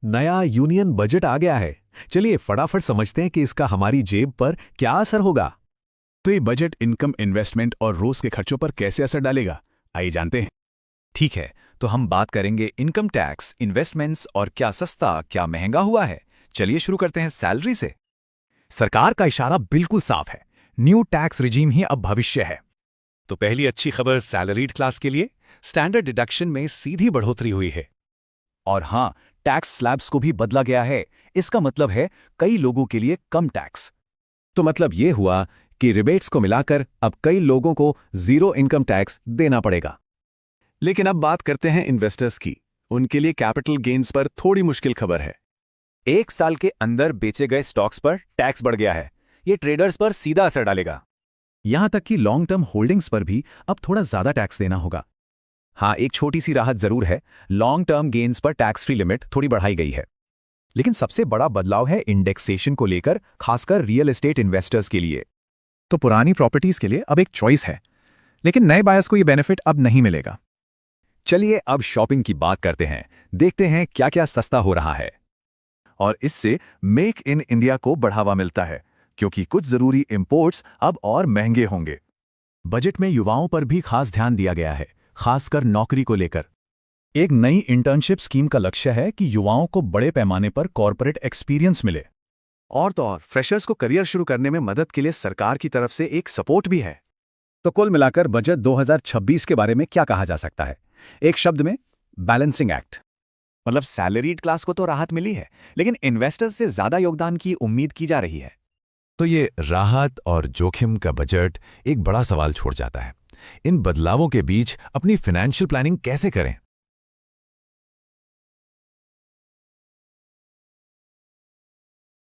नया union budget आ गया है। चलिए फटाफट समझते हैं कि इसका हमारी जेब पर क्या असर होगा। तो ये बजट इनकम, इन्वेस्टमेंट और रोज के खर्चों पर कैसे असर डालेगा, आइए जानते हैं। ठीक है, तो हम बात करेंगे इनकम टैक्स, इन्वेस्टमेंट्स और क्या सस्ता क्या महंगा हुआ है। चलिए शुरू करते हैं सैलरी से। सरकार का इशारा बिल्कुल साफ है, न्यू टैक्स रिजीम ही अब भविष्य है। तो पहली अच्छी खबर सैलरीड क्लास के लिए, स्टैंडर्ड डिडक्शन में सीधी बढ़ोतरी हुई है। और हाँ, टैक्स स्लैब्स को भी बदला गया है। इसका मतलब है कई लोगों के लिए कम टैक्स। तो मतलब ये हुआ कि रिबेट्स को मिलाकर अब कई लोगों को जीरो इनकम टैक्स देना पड़ेगा। लेकिन अब बात करते हैं इन्वेस्टर्स की। उनके लिए कैपिटल गेन्स पर थोड़ी मुश्किल खबर है। 1 साल के अंदर बेचे गए स्टॉक्स पर टैक्स बढ़ गया है। ये ट्रेडर्स पर सीधा असर डालेगा। यहां तक कि लॉन्ग टर्म होल्डिंग्स पर भी अब थोड़ा ज्यादा टैक्स देना होगा। हाँ, एक छोटी सी राहत जरूर है, लॉन्ग टर्म गेन्स पर टैक्स फ्री लिमिट थोड़ी बढ़ाई गई है। लेकिन सबसे बड़ा बदलाव है इंडेक्सेशन को लेकर, खासकर रियल एस्टेट इन्वेस्टर्स के लिए। तो पुरानी प्रॉपर्टीज के लिए अब एक चॉइस है, लेकिन नए बायर्स को ये बेनिफिट अब नहीं मिलेगा। चलिए अब शॉपिंग की बात करते हैं। देखते हैं क्या क्या सस्ता हो रहा है। और इससे मेक इन इंडिया को बढ़ावा मिलता है, क्योंकि कुछ जरूरी इंपोर्ट्स अब और महंगे होंगे। बजट में युवाओं पर भी खास ध्यान दिया गया है, खासकर नौकरी को लेकर। एक नई इंटर्नशिप स्कीम का लक्ष्य है कि युवाओं को बड़े पैमाने पर कॉर्पोरेट एक्सपीरियंस मिले। और तो और फ्रेशर्स को करियर शुरू करने में मदद के लिए सरकार की तरफ से एक सपोर्ट भी है। तो कुल मिलाकर बजट 2026 के बारे में क्या कहा जा सकता है? एक शब्द में, बैलेंसिंग एक्ट। मतलब सैलरीड क्लास को तो राहत मिली है, लेकिन इन्वेस्टर्स से ज्यादा योगदान की उम्मीद की जा रही है। तो ये राहत और जोखिम का बजट एक बड़ा सवाल छोड़ जाता है। इन बदलावों के बीच अपनी फाइनेंशियल प्लानिंग कैसे करें?